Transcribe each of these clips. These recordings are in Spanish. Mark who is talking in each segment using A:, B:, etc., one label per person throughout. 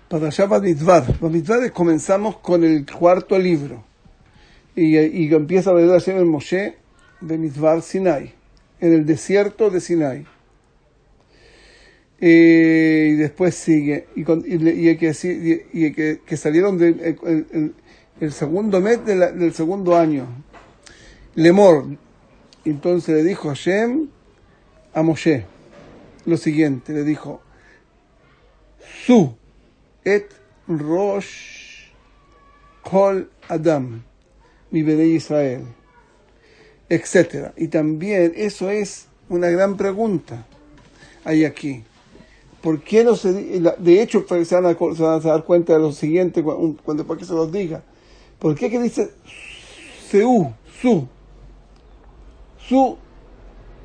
A: Para allá Bamidbar. Bamidbar comenzamos con el cuarto libro. Y empieza a ver Hashem en Moshe, Bamidbar Sinai, en el desierto de Sinai. Y después sigue. Que salieron el segundo mes del segundo año. Lemor. Entonces le dijo Hashem a Moshe lo siguiente, le dijo: Su et rosh kol adam mi benei Israel, etcétera. Y también eso es una gran pregunta hay aquí. ¿Por qué no se de hecho se van a dar cuenta de lo siguiente cuando después que se los diga? ¿Por qué que dice su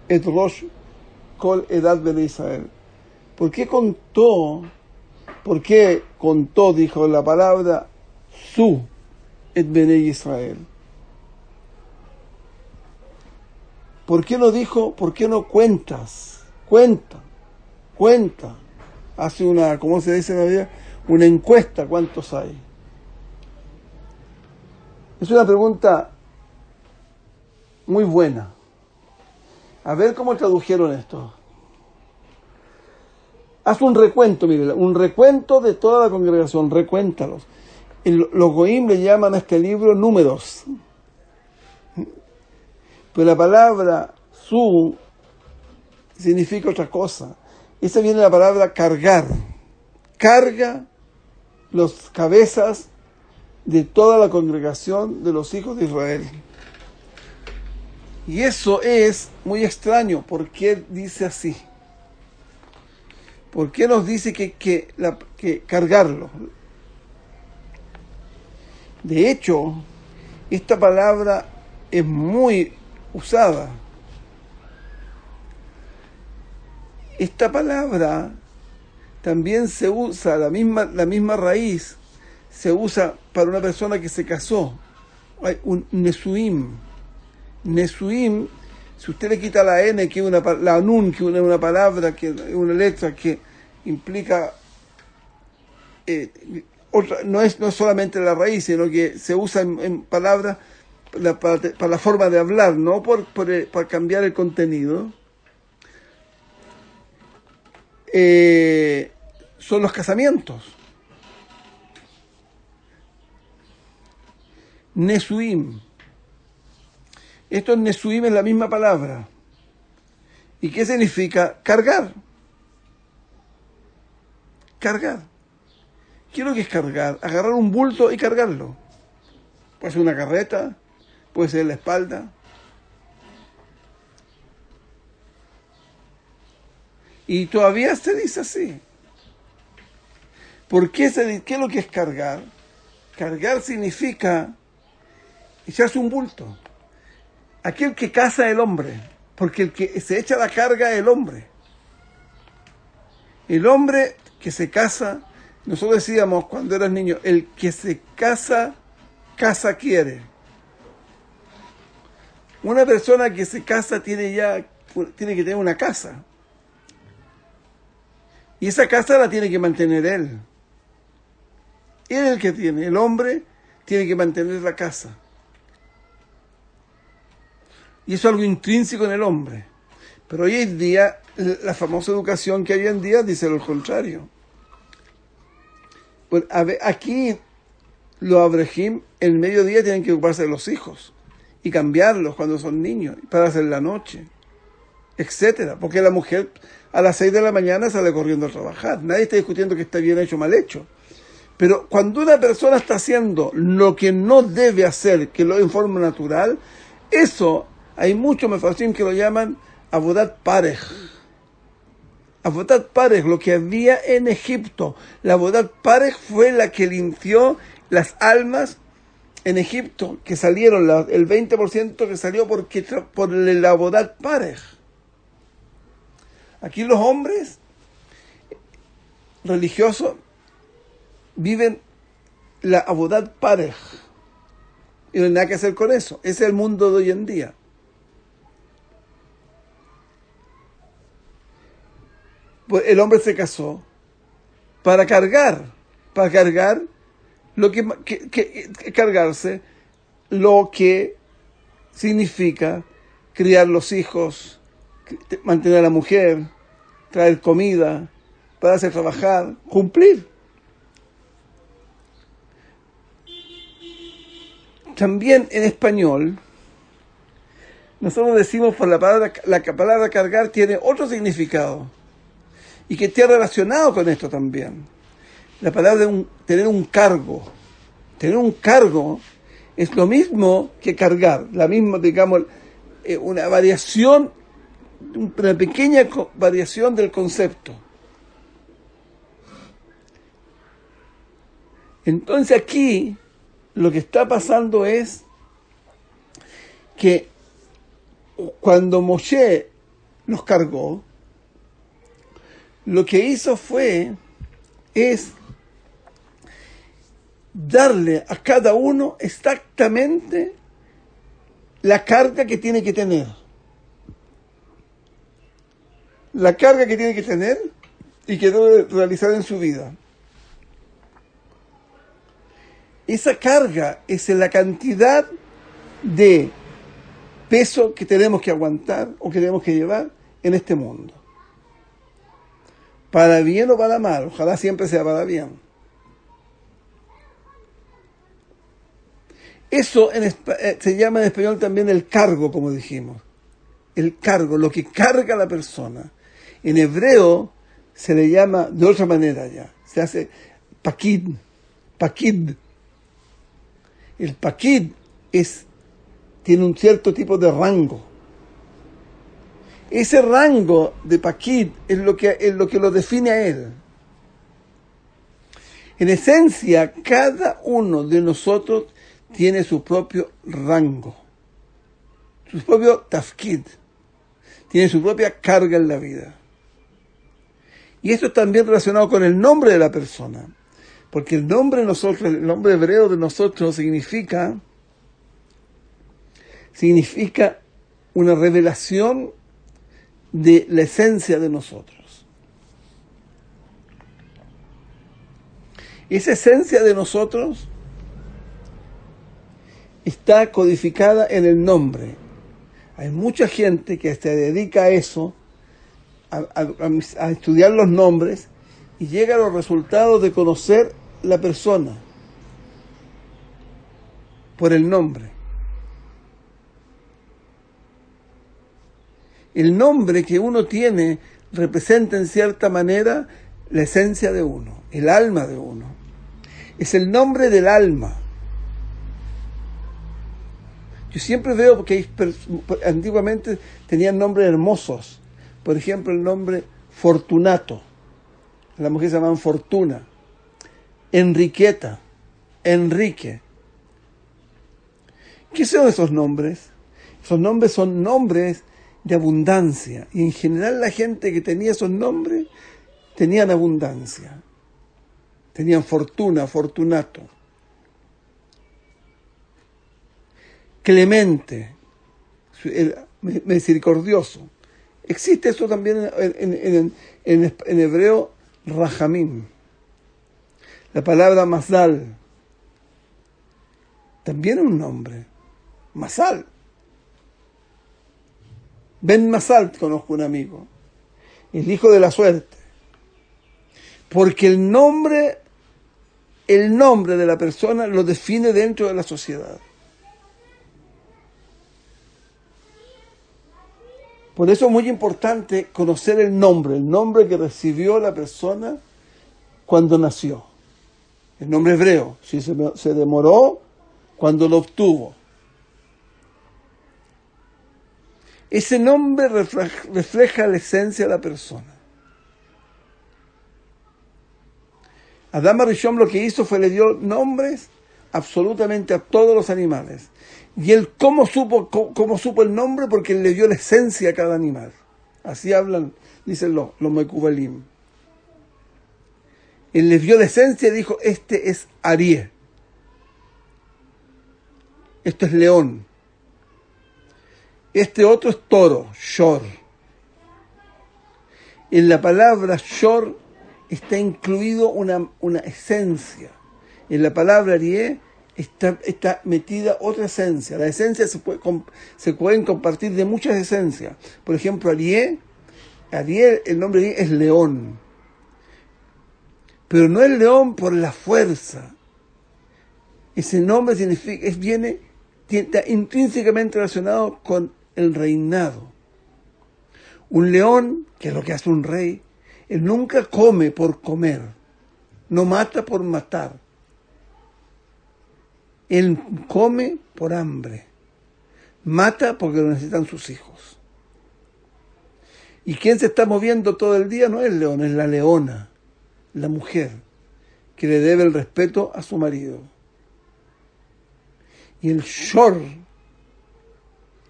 A: et rosh kol edad benei Israel? ¿Por qué contó, dijo la palabra su et benei Israel? ¿Por qué no dijo, por qué no cuentas? Cuenta. Hace una, ¿cómo se dice en la vida? Una encuesta, ¿cuántos hay? Es una pregunta muy buena. A ver cómo tradujeron esto. Haz un recuento, mire, un recuento de toda la congregación, recuéntalos. Los goim le llaman a este libro números. Pero la palabra su significa otra cosa. Esa viene de la palabra cargar. Carga las cabezas de toda la congregación de los hijos de Israel. Y eso es muy extraño. ¿Por qué dice así? ¿Por qué nos dice que cargarlo? De hecho, esta palabra es muy usada. Esta palabra también se usa, la misma raíz, se usa para una persona que se casó. Hay un nesuim. Nesuim, si usted le quita la N, que es la nun, que es una palabra, que es una letra que implica otra, no es solamente la raíz, sino que se usa en palabras para la forma de hablar, no para cambiar el contenido. Son los casamientos. Nesuim. Esto en Nesuim es la misma palabra. ¿Y qué significa? Cargar. Cargar. ¿Qué es lo que es cargar? Agarrar un bulto y cargarlo. Puede ser una carreta, puede ser la espalda. Y todavía se dice así. ¿Por qué qué es lo que es cargar? Cargar significa echarse un bulto. Aquel que caza el hombre, porque el que se echa la carga es el hombre. El hombre que se casa, nosotros decíamos cuando eras niño, el que se casa, casa quiere. Una persona que se casa tiene que tener una casa. Y esa casa la tiene que mantener él. Él es el que tiene. El hombre tiene que mantener la casa. Y eso es algo intrínseco en el hombre. Pero hoy en día, la famosa educación que hay hoy en día dice lo contrario. Pues, aquí los abrejim, el mediodía tienen que ocuparse de los hijos y cambiarlos cuando son niños, para hacer la noche, etcétera. Porque la mujer a las 6 de la mañana sale corriendo a trabajar. Nadie está discutiendo que está bien hecho o mal hecho. Pero cuando una persona está haciendo lo que no debe hacer, que lo en forma natural, eso hay muchos mefarshim que lo llaman avodat parej. Avodat parej, lo que había en Egipto. La avodat parej fue la que limpió las almas en Egipto, que salieron, el 20% que salió por el avodat parej. Aquí los hombres religiosos viven la avodat parej. Y no hay nada que hacer con eso. Ese es el mundo de hoy en día. Pues el hombre se casó para cargar. para cargar cargarse lo que significa criar los hijos, mantener a la mujer, traer comida, para hacer trabajar, cumplir. También en español, nosotros decimos por la palabra cargar tiene otro significado y que está relacionado con esto también. La palabra tener un cargo. Tener un cargo es lo mismo que cargar, la misma, digamos, una variación, una pequeña variación del concepto. Entonces aquí lo que está pasando es que cuando Moshe los cargó, lo que hizo es darle a cada uno exactamente la carga que tiene que tener. La carga que tiene que tener y que debe realizar en su vida. Esa carga es la cantidad de peso que tenemos que aguantar o que tenemos que llevar en este mundo. Para bien o para mal, ojalá siempre sea para bien. Eso se llama en español también el cargo, como dijimos. El cargo, lo que carga la persona. En hebreo se le llama de otra manera ya. Se hace pakid. El pakid tiene un cierto tipo de rango. Ese rango de pakid es lo que lo define a él. En esencia, cada uno de nosotros tiene su propio rango, su propio tafkid, tiene su propia carga en la vida. Y esto es también relacionado con el nombre de la persona, porque el nombre hebreo de nosotros significa una revelación de la esencia de nosotros. Esa esencia de nosotros está codificada en el nombre. Hay mucha gente que se dedica a eso, a estudiar los nombres, y llega a los resultados de conocer la persona por el nombre. El nombre que uno tiene representa en cierta manera la esencia de uno, el alma de uno. Es el nombre del alma. Yo siempre veo que antiguamente tenían nombres hermosos. Por ejemplo, el nombre Fortunato. Las mujeres se llamaban Fortuna. Enriqueta. Enrique. ¿Qué son esos nombres? Esos nombres son nombres de abundancia. Y en general la gente que tenía esos nombres tenían abundancia. Tenían fortuna, Fortunato. Clemente, misericordioso. Existe eso también en hebreo, Rahamim. La palabra Mazal también es un nombre. Mazal. Ben Mazal, conozco un amigo. El hijo de la suerte. Porque el nombre de la persona lo define dentro de la sociedad. Por eso es muy importante conocer el nombre que recibió la persona cuando nació. El nombre hebreo, si se demoró, cuando lo obtuvo. Ese nombre refleja la esencia de la persona. Adán Arishon lo que hizo fue le dio nombres absolutamente a todos los animales. Y él, ¿cómo supo el nombre? Porque él le dio la esencia a cada animal. Así hablan, dicen los Mekubalim. Él le dio la esencia y dijo, este es Arié. Esto es león. Este otro es toro, Shor. En la palabra Shor está incluido una esencia. En la palabra Arié está metida otra esencia. La esencia se pueden compartir de muchas esencias. Por ejemplo, Arié, el nombre Arié es león. Pero no es león por la fuerza. Ese nombre significa, está intrínsecamente relacionado con el reinado. Un león, que es lo que hace un rey, él nunca come por comer, no mata por matar. Él come por hambre, mata porque lo necesitan sus hijos. ¿Y quién se está moviendo todo el día? No es el león, es la leona, la mujer, que le debe el respeto a su marido. Y el shor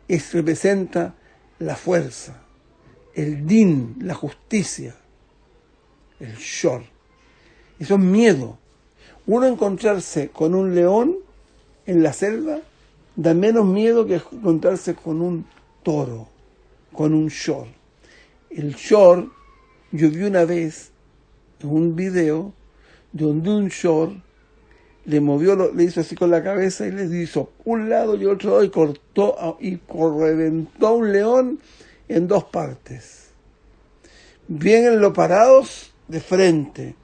A: representa la fuerza, el din, la justicia, el shor. Eso es miedo. Uno encontrarse con un león en la selva da menos miedo que encontrarse con un toro, con un shor. El shor, yo vi una vez en un video donde un shor le hizo así con la cabeza y le hizo un lado y otro lado y cortó y reventó a un león en dos partes. Vienen los parados de frente,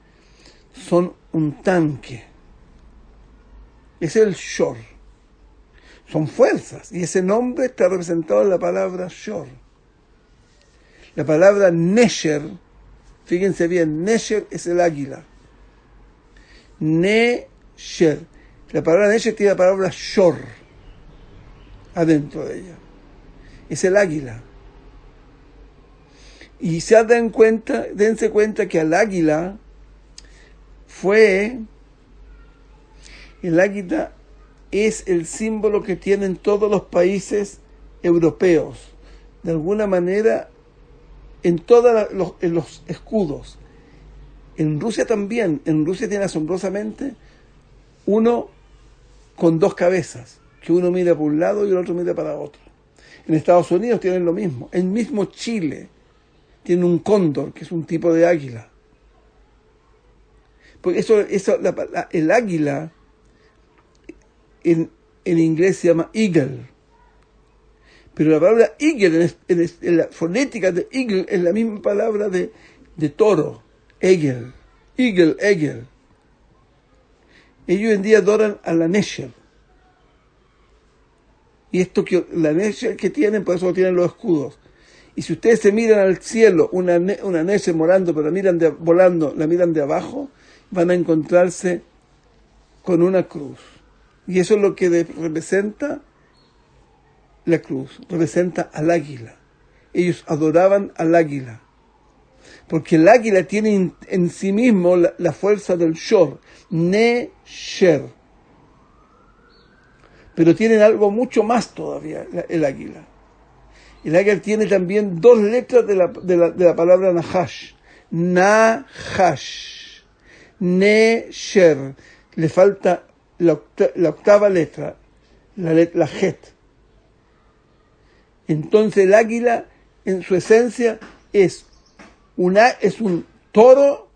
A: son un tanque. Es el shor. Son fuerzas y ese nombre está representado en la palabra shor. La palabra nesher, fíjense bien, nesher es el águila. Nesher. La palabra nesher tiene la palabra shor adentro de ella. Es el águila. Y dense cuenta que el águila es el símbolo que tienen todos los países europeos. De alguna manera, en los escudos. En Rusia también. En Rusia tiene asombrosamente uno con dos cabezas, que uno mira para un lado y el otro mira para otro. En Estados Unidos tienen lo mismo. En mismo Chile tiene un cóndor, que es un tipo de águila. Porque el águila en inglés se llama eagle. Pero la palabra eagle, en la fonética de eagle, es la misma palabra de toro. Eagle. Eagle, eagle. Ellos hoy en día adoran a la nesher. Y la nesher que tienen, por eso tienen los escudos. Y si ustedes se miran al cielo, una nesher morando, pero volando, la miran de abajo, van a encontrarse con una cruz. Y eso es lo que representa la cruz, representa al águila. Ellos adoraban al águila. Porque el águila tiene en sí mismo la fuerza del shor, nesher. Pero tienen algo mucho más todavía, el águila. El águila tiene también dos letras de la palabra nahash. Nahash. Nesher. Le falta la octava letra, la het. Entonces el águila, en su esencia, es un toro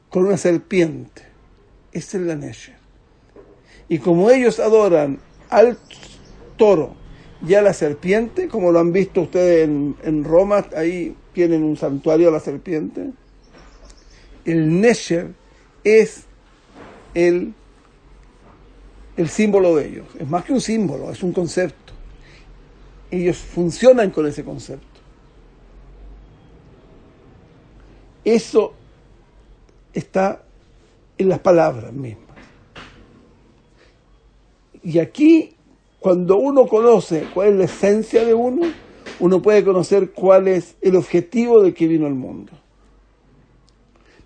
A: con una serpiente. Esa es la nesher. Y como ellos adoran al toro y a la serpiente, como lo han visto ustedes en Roma, ahí tienen un santuario a la serpiente, el nesher es el símbolo de ellos. Es más que un símbolo, es un concepto. Ellos funcionan con ese concepto. Eso está en las palabras mismas. Y aquí, cuando uno conoce cuál es la esencia de uno puede conocer cuál es el objetivo de que vino al mundo.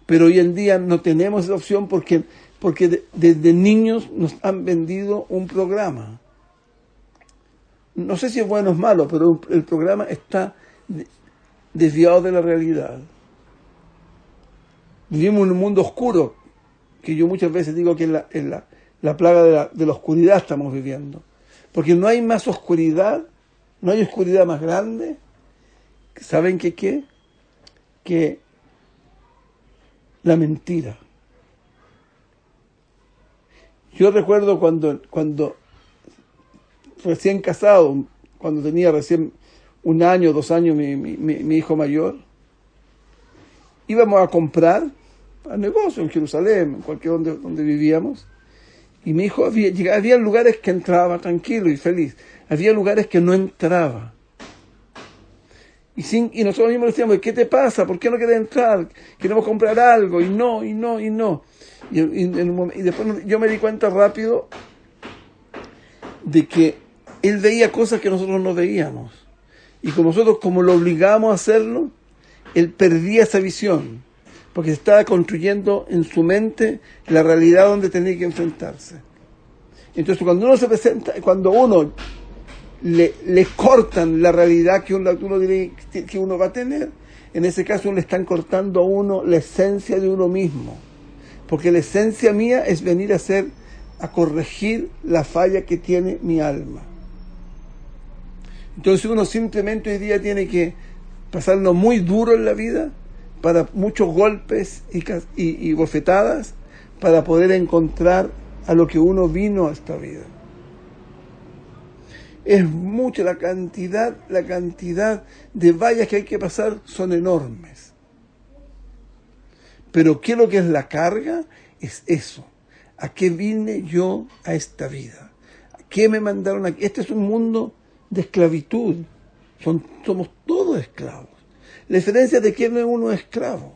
A: Pero hoy en día no tenemos esa opción porque desde niños nos han vendido un programa. No sé si es bueno o es malo, pero el programa está desviado de la realidad. Vivimos en un mundo oscuro, que yo muchas veces digo que es la plaga de la oscuridad estamos viviendo. Porque no hay más oscuridad, no hay oscuridad más grande. ¿Saben qué? Que la mentira. Yo recuerdo cuando recién casado, cuando tenía recién 1 año, 2 años mi hijo mayor, íbamos a comprar al negocio en Jerusalén, en cualquier donde vivíamos, y mi hijo había lugares que entraba tranquilo y feliz, había lugares que no entraba. Y nosotros mismos decíamos, ¿qué te pasa? ¿Por qué no quieres entrar? Queremos comprar algo, y no. Y después yo me di cuenta rápido de que él veía cosas que nosotros no veíamos. Y como lo obligamos a hacerlo, él perdía esa visión, porque estaba construyendo en su mente la realidad donde tenía que enfrentarse. Entonces cuando uno se presenta, cuando uno le cortan la realidad que uno va a tener, en ese caso le están cortando a uno la esencia de uno mismo, porque la esencia mía es venir a corregir la falla que tiene mi alma. Entonces uno simplemente hoy día tiene que pasarlo muy duro en la vida, para muchos golpes y bofetadas, para poder encontrar a lo que uno vino a esta vida. Es mucha la cantidad de vallas que hay que pasar, son enormes. Pero ¿qué es lo que es la carga? Es eso. ¿A qué vine yo a esta vida? ¿A qué me mandaron aquí? Este es un mundo de esclavitud. Somos todos esclavos. La diferencia es de quién es uno esclavo.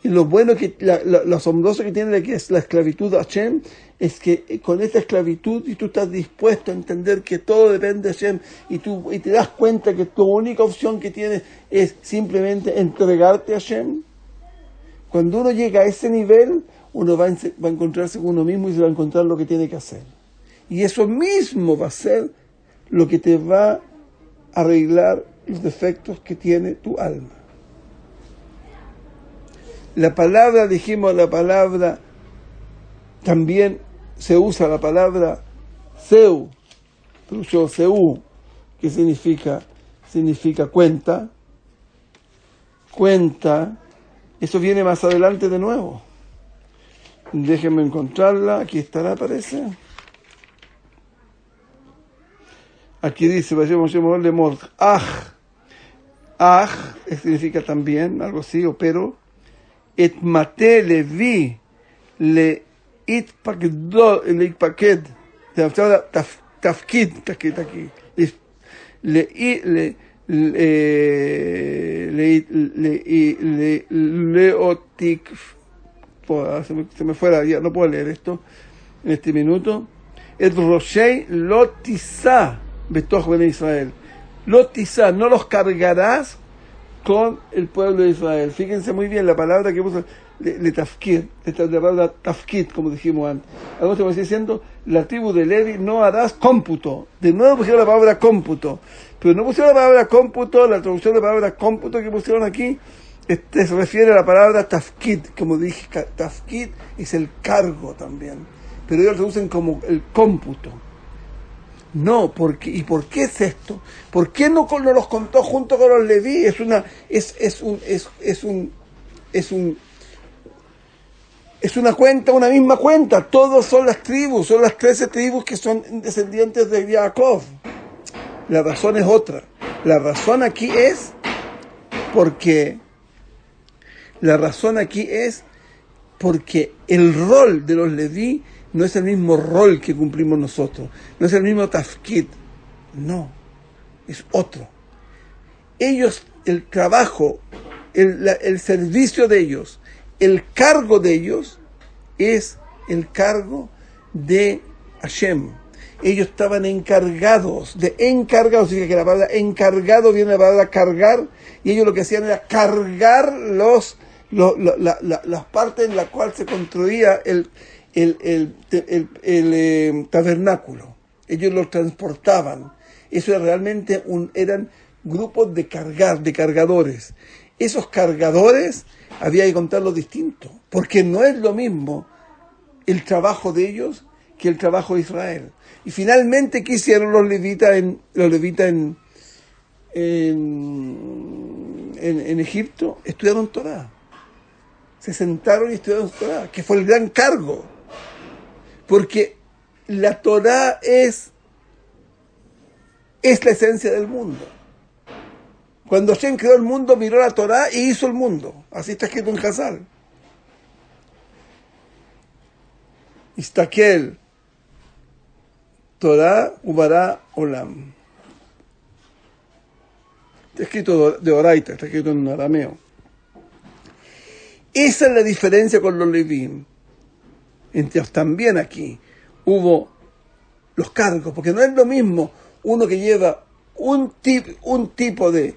A: Y lo bueno, lo asombroso que tiene que es la esclavitud de Hashem, es que con esta esclavitud, y tú estás dispuesto a entender que todo depende de Hashem, y te das cuenta que tu única opción que tienes es simplemente entregarte a Hashem. Cuando uno llega a ese nivel, uno va a encontrarse con uno mismo y se va a encontrar lo que tiene que hacer. Y eso mismo va a ser lo que te va a arreglar los defectos que tiene tu alma. La palabra, también se usa la palabra seu, traducción seu, que significa cuenta. Eso viene más adelante de nuevo. Déjenme encontrarla, aquí estará, parece. Aquí dice, significa también, algo así, o pero, et mate levi le itpaked, tafkid, aquí, leotik, se me fuera, ya no puedo leer esto en este minuto. Et roshei lotisa betoch ben Israel, lotisa, no los cargarás con el pueblo de Israel. Fíjense muy bien la palabra que puso le tafkid, esta es la palabra tafkid, como dijimos antes. Algo estamos diciendo, la tribu de Levi no harás cómputo. De nuevo pusieron la palabra cómputo, pero no pusieron la palabra cómputo, la traducción de la palabra cómputo que pusieron aquí se refiere a la palabra tafkid, como dije, tafkid es el cargo también, pero ellos lo traducen como el cómputo. No, ¿y por qué es esto? ¿Por qué no los contó junto con los Leví? Es una cuenta, una misma cuenta. Todos son las tribus, son las 13 tribus que son descendientes de Jacob. La razón es otra. La razón aquí es porque el rol de los Leví no es el mismo rol que cumplimos nosotros, no es el mismo tafkid, no, es otro. Ellos, el trabajo, el servicio de ellos, el cargo de ellos es el cargo de Hashem. Ellos estaban encargados, significa que la palabra encargado viene de la palabra cargar, y ellos lo que hacían era cargar las partes en las cuales se construía el tabernáculo. Ellos lo transportaban. Eso era realmente eran grupos de cargadores. Esos cargadores había que contarlos distinto, porque no es lo mismo el trabajo de ellos que el trabajo de Israel. Y finalmente, ¿qué hicieron los levitas en Egipto? Estudiaron Torá. se sentaron y estudiaron Torah, que fue el gran cargo. Porque la Torah es la esencia del mundo. Cuando Hashem creó el mundo, miró la Torah y hizo el mundo. Así está escrito en Hazal. Istakel Torah ubará olam. Está escrito de Oraita, está escrito en arameo. Esa es la diferencia con los Levim. Entonces también aquí hubo los cargos, porque no es lo mismo uno que lleva un tipo que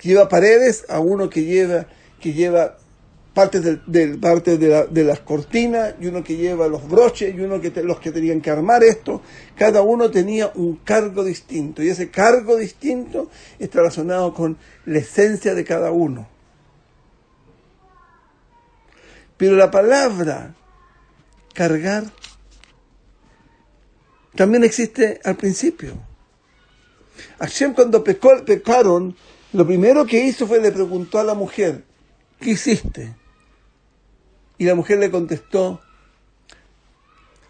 A: lleva paredes a uno que lleva partes de las cortinas, y uno que lleva los broches, y uno los que tenían que armar esto. Cada uno tenía un cargo distinto, y ese cargo distinto está relacionado con la esencia de cada uno. Pero la palabra cargar también existe al principio. Hashem, cuando pecaron, lo primero que hizo fue le preguntó a la mujer: ¿qué hiciste? Y la mujer le contestó: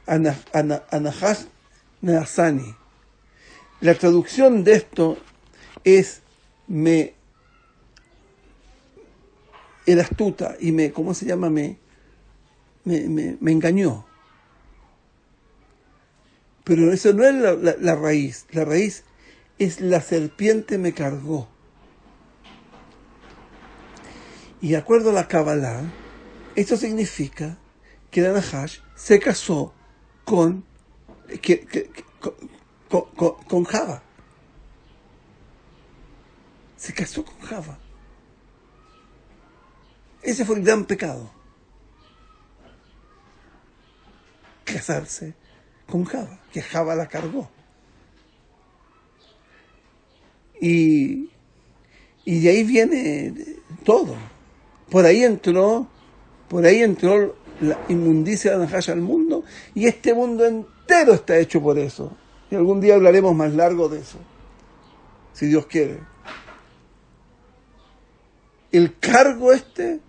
A: Anahash Neasani. La traducción de esto es el astuta y ¿cómo se llama? Me engañó. Pero eso no es la raíz. La raíz es la serpiente me cargó. Y de acuerdo a la Kabbalah, esto significa que la Nahash se casó con Java. Se casó con Java. Ese fue el gran pecado. Casarse con Java, que Java la cargó. Y de ahí viene todo. Por ahí entró la inmundicia de Nahash al mundo, y este mundo entero está hecho por eso. Y algún día hablaremos más largo de eso, si Dios quiere. El cargo de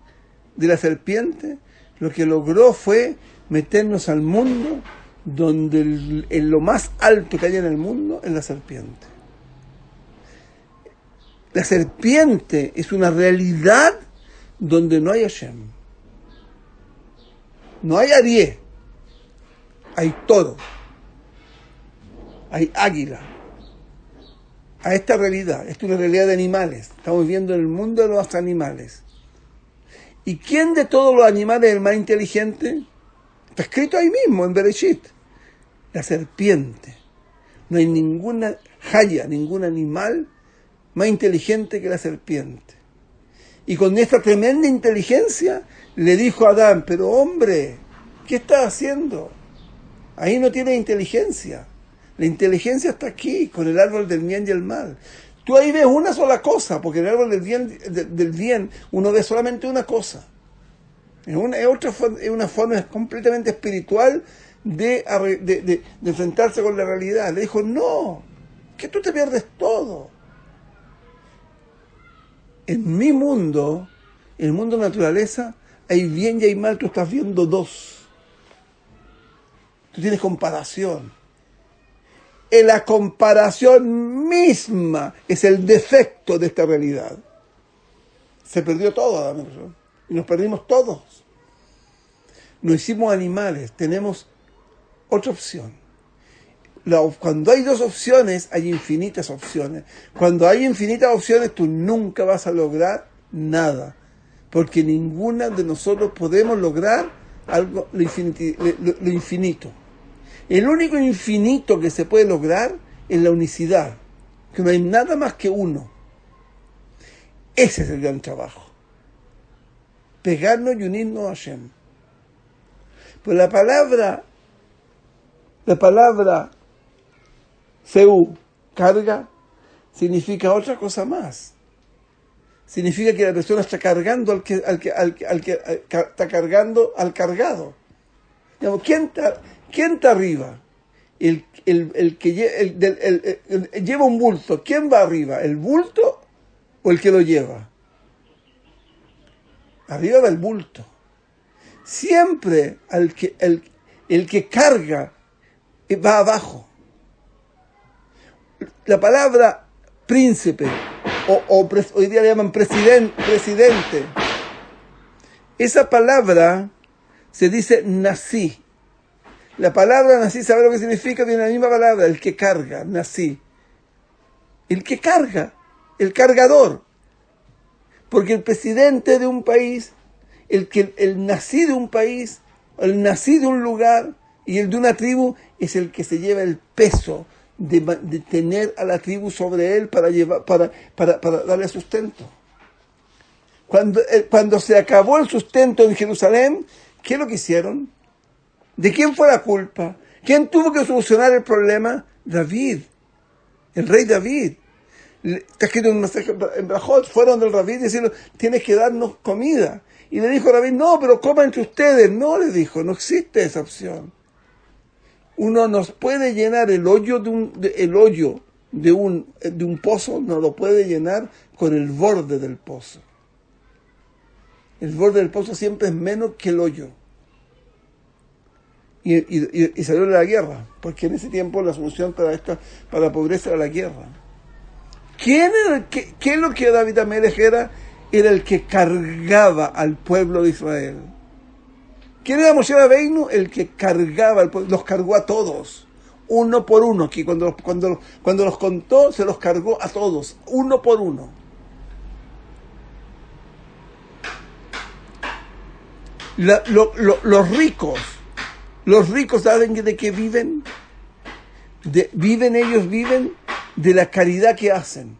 A: la serpiente, lo que logró fue meternos al mundo donde en lo más alto que hay en el mundo es la serpiente. La serpiente es una realidad donde no hay Hashem. No hay Arié. Hay toro. Hay águila. A esta realidad. Esta es una realidad de animales. Estamos viviendo en el mundo de los animales. ¿Y quién de todos los animales es el más inteligente? Está escrito ahí mismo, en Bereshit. La serpiente. No hay ninguna haya, ningún animal más inteligente que la serpiente. Y con esta tremenda inteligencia le dijo a Adán: pero hombre, ¿qué estás haciendo? Ahí no tienes inteligencia. La inteligencia está aquí, con el árbol del bien y el mal. Tú ahí ves una sola cosa, porque en el árbol del bien uno ve solamente una cosa. Es una forma completamente espiritual de enfrentarse con la realidad. Le dijo: no, que tú te pierdes todo. En mi mundo, en el mundo de la naturaleza, hay bien y hay mal, tú estás viendo dos. Tú tienes comparación. En la comparación misma es el defecto de esta realidad. Se perdió todo, Adán, y nos perdimos todos. Nos hicimos animales, tenemos otra opción. Cuando hay dos opciones, hay infinitas opciones. Cuando hay infinitas opciones, tú nunca vas a lograr nada. Porque ninguna de nosotros podemos lograr lo infinito. El único infinito que se puede lograr es la unicidad. Que no hay nada más que uno. Ese es el gran trabajo. Pegarnos y unirnos a Hashem. Pues la palabra Seu, carga, significa otra cosa más. Significa que la persona está cargando al que está cargando al cargado. Digamos, ¿quién está arriba? El que lleva un bulto. ¿Quién va arriba? ¿El bulto o el que lo lleva? arriba va el bulto. Siempre el que carga va abajo. La palabra príncipe, hoy día le llaman presidente, esa palabra se dice nací. La palabra nací, ¿sabe lo que significa? Viene la misma palabra, el que carga, nací. El que carga, el cargador. Porque el presidente de un país, el nací de un país, el nací de un lugar y el de una tribu es el que se lleva el peso de tener a la tribu sobre él para darle sustento. Cuando se acabó el sustento en Jerusalén, ¿qué es lo que hicieron? ¿De quién fue la culpa? ¿Quién tuvo que solucionar el problema? David, el rey David. Está escrito en Brajot, fueron del David y decirle, tienes que darnos comida. Y le dijo a David, no, pero coman entre ustedes. No, le dijo, no existe esa opción. Uno nos puede llenar el hoyo de un pozo, no lo puede llenar con el borde del pozo. El borde del pozo siempre es menos que el hoyo. Y salió de la guerra, porque en ese tiempo la solución para la pobreza era la guerra. ¿Qué es lo que David Amelech era? Era el que cargaba al pueblo de Israel. ¿Quién era Moshe Rabbeinu? El que cargaba al pueblo, los cargó a todos, uno por uno, que cuando los contó, se los cargó a todos, uno por uno. Los ricos, ¿saben de qué viven? Ellos viven de la caridad que hacen.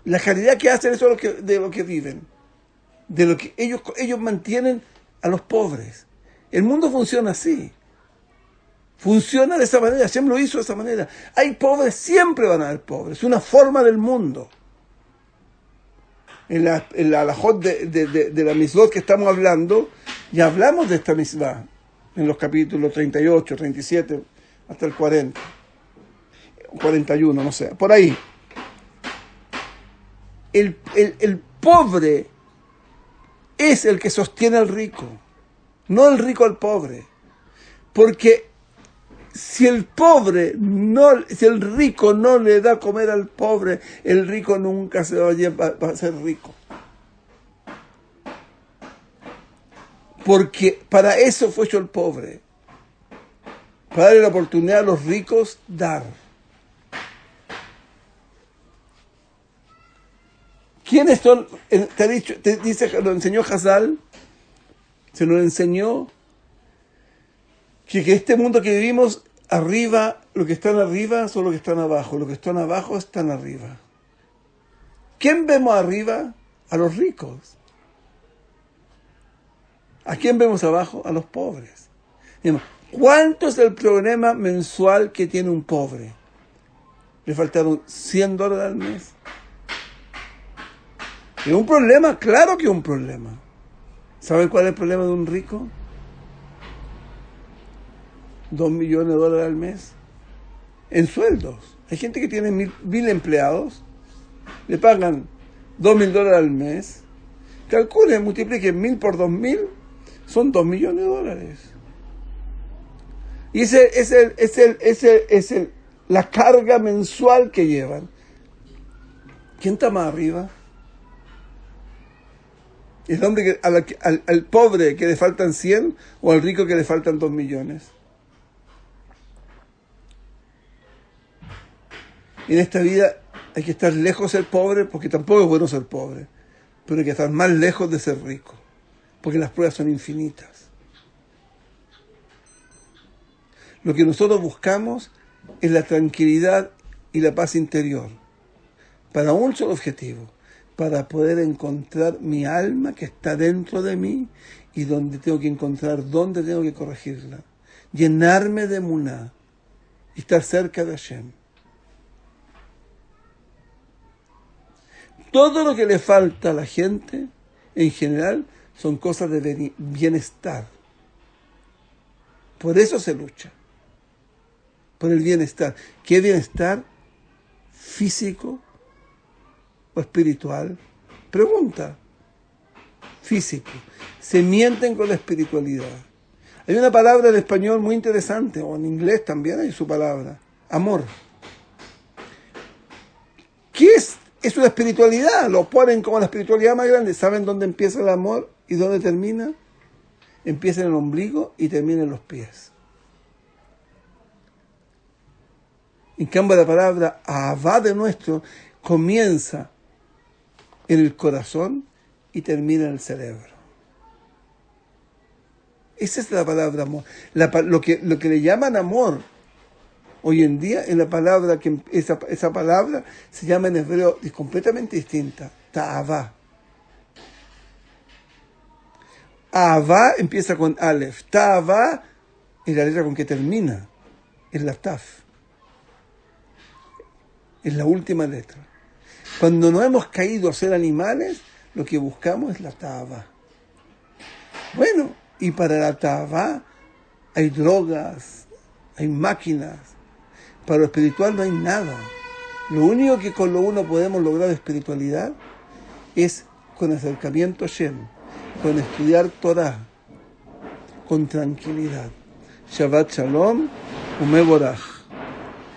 A: La caridad que hacen, eso es de lo que viven. De lo que ellos mantienen a los pobres. El mundo funciona así. Funciona de esa manera. Hashem lo hizo de esa manera. Hay pobres, siempre van a haber pobres. Es una forma del mundo. En la alajot de la mitzvot que estamos hablando, ya hablamos de esta mitzvah en los capítulos 38, 37, hasta el 40, 41, no sé, por ahí. El pobre es el que sostiene al rico, no el rico al pobre. Porque si el rico no le da comer al pobre, el rico nunca se va a ser rico. Porque para eso fue hecho el pobre. Para darle la oportunidad a los ricos dar. ¿Quiénes son? Te dice, lo enseñó Hazal, se lo enseñó que este mundo que vivimos, arriba, lo que están arriba son los que están abajo, los que están abajo están arriba. ¿Quién vemos arriba? A los ricos. ¿A quién vemos abajo? A los pobres. ¿Cuánto es el problema mensual que tiene un pobre? Le faltaron $100 al mes. ¿Es un problema? Claro que es un problema. ¿Saben cuál es el problema de un rico? $2 millones al mes en sueldos. Hay gente que tiene 1.000 empleados, le pagan $2.000 al mes. Calculen, multipliquen 1.000 por 2.000, son $2 millones. Y ese es la carga mensual que llevan. ¿Quién está más arriba? ¿El hombre al pobre que le faltan 100 o al rico que le faltan 2 millones? En esta vida hay que estar lejos de ser pobre, porque tampoco es bueno ser pobre, pero hay que estar más lejos de ser rico, porque las pruebas son infinitas. Lo que nosotros buscamos es la tranquilidad y la paz interior, para un solo objetivo, para poder encontrar mi alma que está dentro de mí y donde tengo que encontrar, dónde tengo que corregirla, llenarme de emuná y estar cerca de Hashem. Todo lo que le falta a la gente, en general, son cosas de bienestar. Por eso se lucha. Por el bienestar. ¿Qué bienestar? ¿Físico o espiritual? Pregunta. físico, se mienten con la espiritualidad. Hay una palabra en español muy interesante, o en inglés también hay su palabra, amor. ¿Qué es? Es una espiritualidad, lo ponen como la espiritualidad más grande. ¿Saben dónde empieza el amor y dónde termina? Empieza en el ombligo y termina en los pies. En cambio, la palabra Ahavá de nuestro comienza en el corazón y termina en el cerebro. Esa es la palabra amor. Lo que le llaman amor hoy en día es la palabra que esa palabra se llama en hebreo, es completamente distinta, Ta'avá. Ahavá empieza con Aleph, Ta'avá es la letra con que termina, es la Taf. Es la última letra. Cuando no hemos caído a ser animales, lo que buscamos es la Ta'avá. Bueno, y para la Ta'avá hay drogas, hay máquinas. Para lo espiritual no hay nada. Lo único que con lo uno podemos lograr espiritualidad es con acercamiento a Shem, con estudiar Torah, con tranquilidad. Shabbat Shalom, Umeborach.